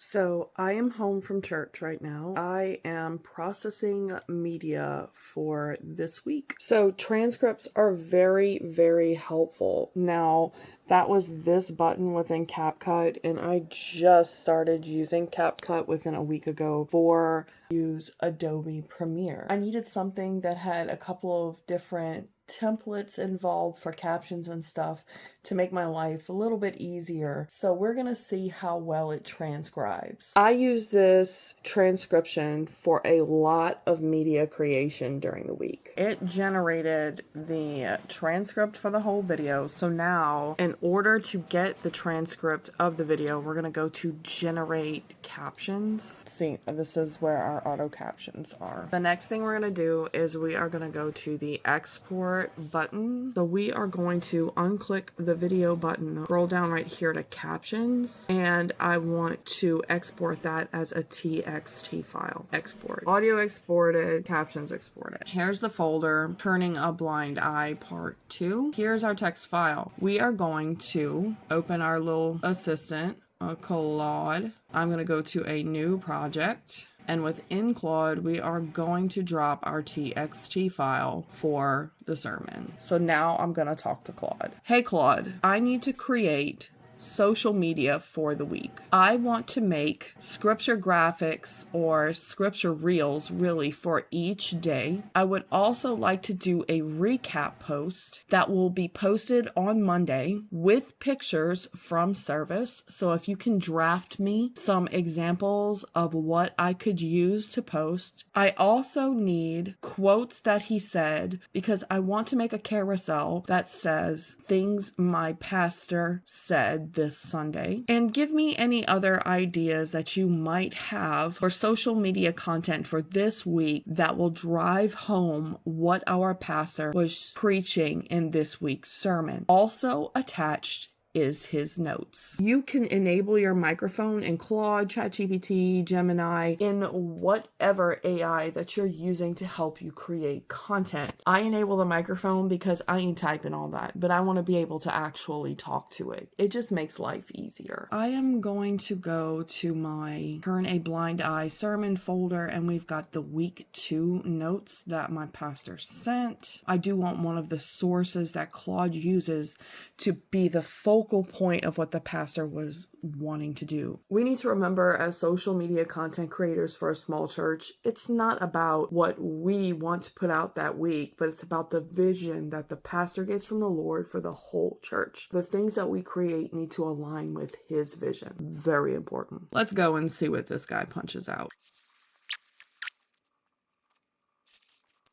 So I am home from church right now. I am processing media for this week. So transcripts are very, very helpful. Now, that was this button within Capcut, and I just started using Capcut within a week ago for use Adobe Premiere. I needed something that had a couple of different templates involved for captions and stuff to make my life a little bit easier. So we're gonna see how well it transcribes. I use this transcription for a lot of media creation during the week. It generated the transcript for the whole video. So now, in order to get the transcript of the video, we're gonna go to generate captions. See, this is where our auto captions are. The next thing we're gonna do is we are gonna go to the export button. So we are going to unclick the video button, scroll down right here to captions, and I want to export that as a TXT file. Export. Audio exported, captions exported. Here's the folder, Turning a Blind Eye Part 2. Here's our text file. We are going to open our little assistant, Claude. I'm going to go to a new project. And within Claude, we are going to drop our TXT file for the sermon. So now I'm going to talk to Claude. Hey Claude, I need to create social media for the week. I want to make scripture graphics or scripture reels really for each day. I would also like to do a recap post that will be posted on Monday with pictures from service. So if you can draft me some examples of what I could use to post. I also need quotes that he said because I want to make a carousel that says things my pastor said this Sunday, and give me any other ideas that you might have for social media content for this week that will drive home what our pastor was preaching in this week's sermon. Also attached is his notes. You can enable your microphone in Claude, ChatGPT, Gemini, in whatever AI that you're using to help you create content. I enable the microphone because I ain't typing all that, but I want to be able to actually talk to it. It just makes life easier. I am going to go to my Turn a Blind Eye sermon folder, and we've got the week 2 notes that my pastor sent. I do want one of the sources that Claude uses to be the focal point of what the pastor was wanting to do. We need to remember, as social media content creators for a small church, it's not about what we want to put out that week, but it's about the vision that the pastor gets from the Lord for the whole church. The things that we create need to align with his vision. Very important. Let's go and see what this guy punches out.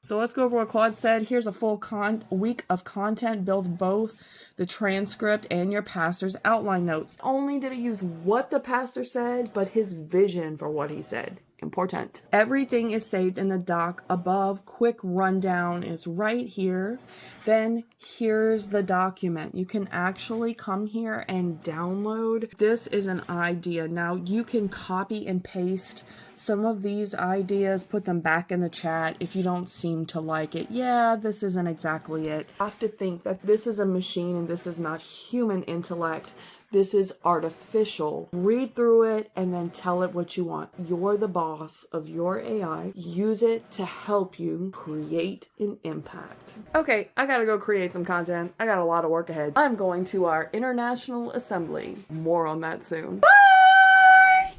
So let's go over what Claude said. Here's a full week of content. Build both the transcript and your pastor's outline notes. Not only did it use what the pastor said, but his vision for what he said. Important. Everything is saved in the doc above. Quick rundown is right here. Then here's the document. You can actually come here and download. This is an idea. Now you can copy and paste some of these ideas, put them back in the chat if you don't seem to like it. Yeah, this isn't exactly it. You have to think that this is a machine and this is not human intellect. This is artificial. Read through it and then tell it what you want. You're the boss of your AI. Use it to help you create an impact. Okay, I gotta go create some content. I got a lot of work ahead. I'm going to our international assembly. More on that soon. Bye!